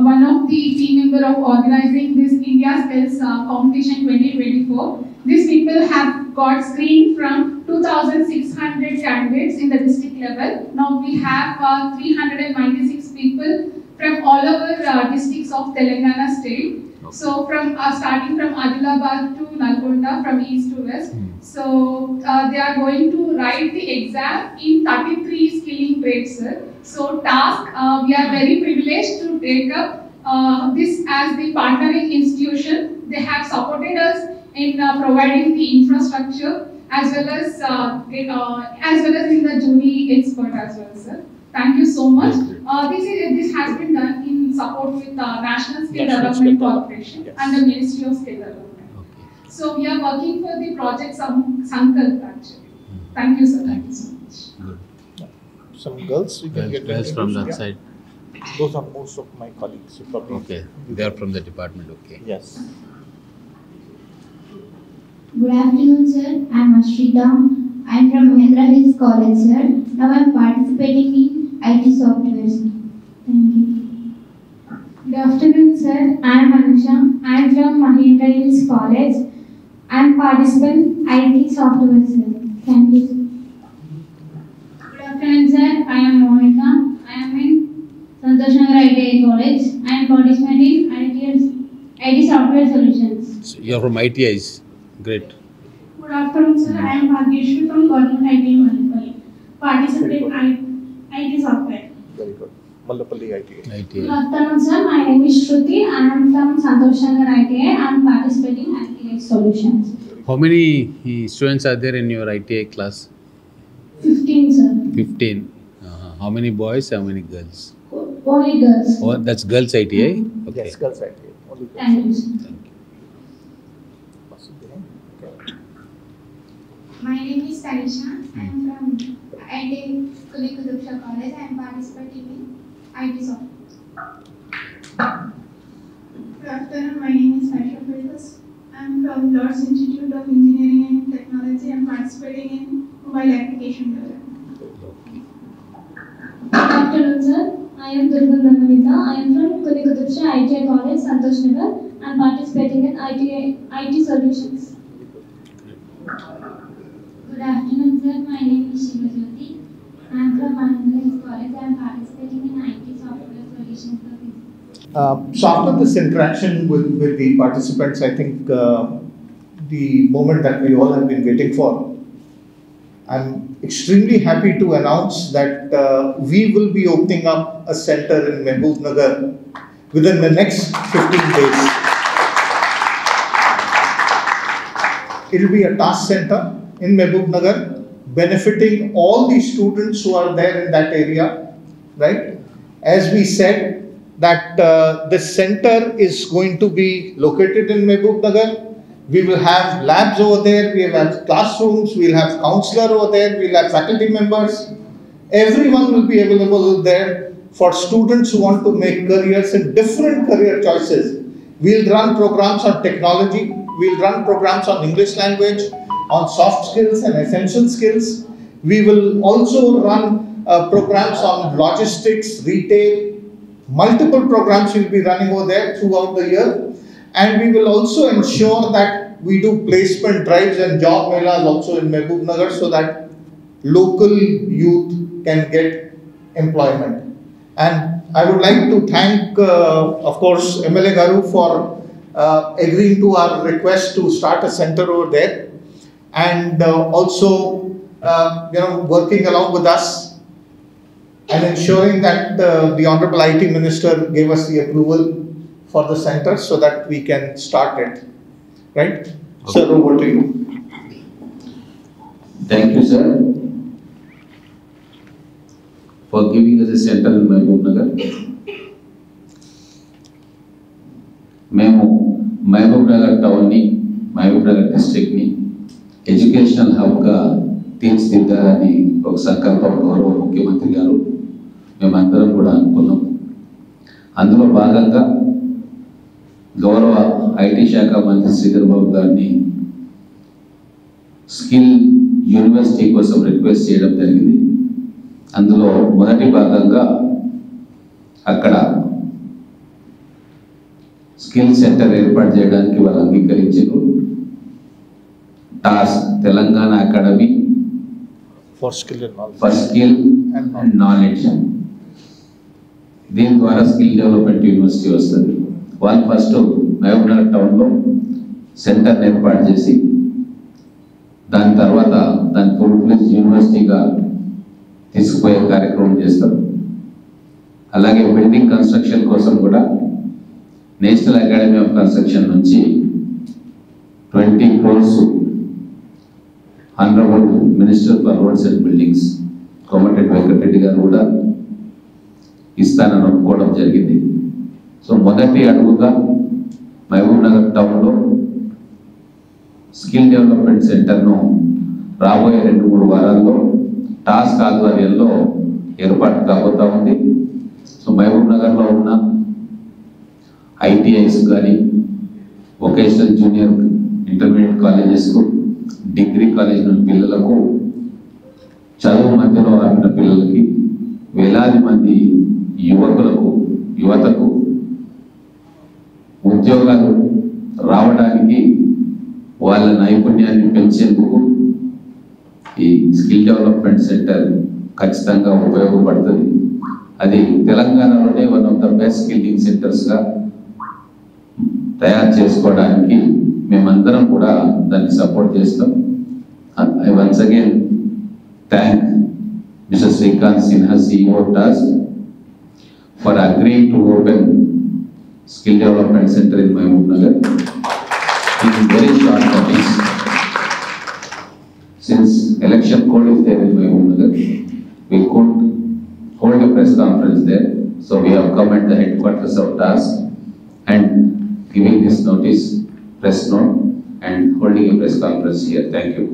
one of the team member of organizing this India Skills Competition 2024. These people have got screened from 2,600 candidates in the district level. Now we have 396 people from all over districts of Telangana state. So from starting from Adilabad to Nalgonda, from east to west. So they are going to write the exam in 33 skilling trades, sir. So task, we are very privileged to take up this as the partnering institution. They have supported us in providing the infrastructure as well as in the jury expert as well, sir. Thank you so much. This has been done in support with National Skill Development Corporation and the Ministry of Skill Development. Okay. So we are working for the project Sankalp actually. Thank you, sir. Thank you so much. Good. Some girls we can get girls from that side. Those are most of my colleagues. Okay, they are from the department. Okay. Yes. Good afternoon, sir. I am Ashrita. I am from Mahendra Hills College, sir. Now I am participating in IT software, sir. Thank you. Good afternoon, sir. I am Anusha. I am from Mahendra Hills College. I am participating in IT software, sir. Thank you, sir. Good afternoon, sir. I am Monica. I am in Santosh Nagar ITI College. I am participating in IT software solutions. So you are from ITIs. Great. Good afternoon, sir. I am Bhagyeshwar from Government ITI Malapalli. Participate in IT software. Very good. Malapalli ITI. Good afternoon, sir. My name is Shruti. I am from Santosh Nagar ITI. I am participating in ITI solutions. How many students are there in your ITI class? 15, sir. 15. How many boys? How many girls? Only girls. Oh, that's girls ITI. Okay. Yes, girls ITI. Only girls. Thank you, sir. Thank you. My name is Tanisha. I am from ITI Kulikuduksha College. I am participating in IT software. Good afternoon. My name is Aisha Firdaus. I am from Lord's Institute of Engineering and Technology. I am participating in mobile application development. Good afternoon, sir. I am Durga Brahmanita. I am from Kulikuduksha ITI College, Santosh Nagar. I am participating in IT solutions. Good afternoon, sir. My name is Shiva Jyoti. I am from Mahendra Hills College. I am participating in IT software solutions service. So after this interaction with the participants, I think the moment that we all have been waiting for, I'm extremely happy to announce that we will be opening up a center in Mehboob within the next 15 days. It will be a task center in Mehboob benefiting all the students who are there in that area, right? As we said, that the center is going to be located in Mehboob. We will have labs over there, we will have classrooms, we will have counselor over there, we will have faculty members. Everyone will be available there for students who want to make careers in different career choices. We will run programs on technology, we will run programs on English language, on soft skills and essential skills. We will also run programs on logistics, retail. Multiple programs will be running over there throughout the year. And we will also ensure that we do placement drives and job melas also in Mehboob so that local youth can get employment. And I would like to thank, of course, MLA Garu for agreeing to our request to start a center over there. And also, working along with us and ensuring that the Honorable IT Minister gave us the approval for the center so that we can start it. Right? Okay. Sir, over to you. Thank you, sir, for giving us a center in Mehboob. Mehboob town ni, Mehboob district ni, educational hub ka తీర్చిదిద్దాలని ఒక సంకల్పం గౌరవ ముఖ్యమంత్రి గారు మేమందరం కూడా అనుకున్నాం. అందులో భాగంగా గౌరవ ఐటీ శాఖ మంత్రి శ్రీధర్ బాబు గారిని స్కిల్ యూనివర్సిటీ కోసం రిక్వెస్ట్ చేయడం జరిగింది. అందులో మొదటి భాగంగా అక్కడ స్కిల్ సెంటర్ ఏర్పాటు చేయడానికి వాళ్ళు అంగీకరించారు. Toss Telangana academy For skill and knowledge. For skill and knowledge. దీని ద్వారా స్కిల్ డెవలప్మెంట్ యూనివర్సిటీ వస్తుంది. వాళ్ళు ఫస్ట్ మహబూబ్నగర్ టౌన్లో సెంటర్ ఏర్పాటు చేసి దాని తర్వాత దాని ఫుల్ ఫ్లెడ్జ్డ్ యూనివర్సిటీగా తీసుకుపోయే కార్యక్రమం చేస్తారు. అలాగే బిల్డింగ్ కన్స్ట్రక్షన్ కోసం కూడా నేషనల్ అకాడమీ ఆఫ్ కన్స్ట్రక్షన్ నుంచి 20 crores Honorable Minister for Roads and Buildings Komatireddy Venkatareddy గారు కూడా ఇస్తానని ఒప్పుకోవడం జరిగింది. సో మొదటి అడుగుగా మహబూబ్నగర్ టౌన్లో స్కిల్ డెవలప్మెంట్ సెంటర్ను రాబోయే 2-3 వారాల్లో టాస్క్ ఆధ్వర్యంలో ఏర్పాటు కాబోతా ఉంది. సో మహబూబ్నగర్లో ఉన్న ఐటీఐస్ కానీ వొకేషనల్ జూనియర్ ఇంటర్మీడియట్ కాలేజెస్కు డిగ్రీ కాలేజ్ పిల్లలకు చదువు మధ్యలో ఆపిన పిల్లలకి వేలాది మంది యువతకు ఉద్యోగాలు రావడానికి వాళ్ళ నైపుణ్యాన్ని పెంచేందుకు ఈ స్కిల్ డెవలప్మెంట్ సెంటర్ ఖచ్చితంగా ఉపయోగపడుతుంది. అది తెలంగాణలోనే one of the best skilling సెంటర్స్గా తయారు చేసుకోవడానికి మేమందరం కూడా దాన్ని సపోర్ట్ చేస్తాం. I once again thank Mr. Srikanth Sinha, CEO TAS, for agreeing to open Skill Development Center in Mahbubnagar in very short notice. Since election code is there in Mahbubnagar, we couldn't hold a press conference there, so we have come at the headquarters of TAS and giving this notice, press note, and holding a press conference here. Thank you.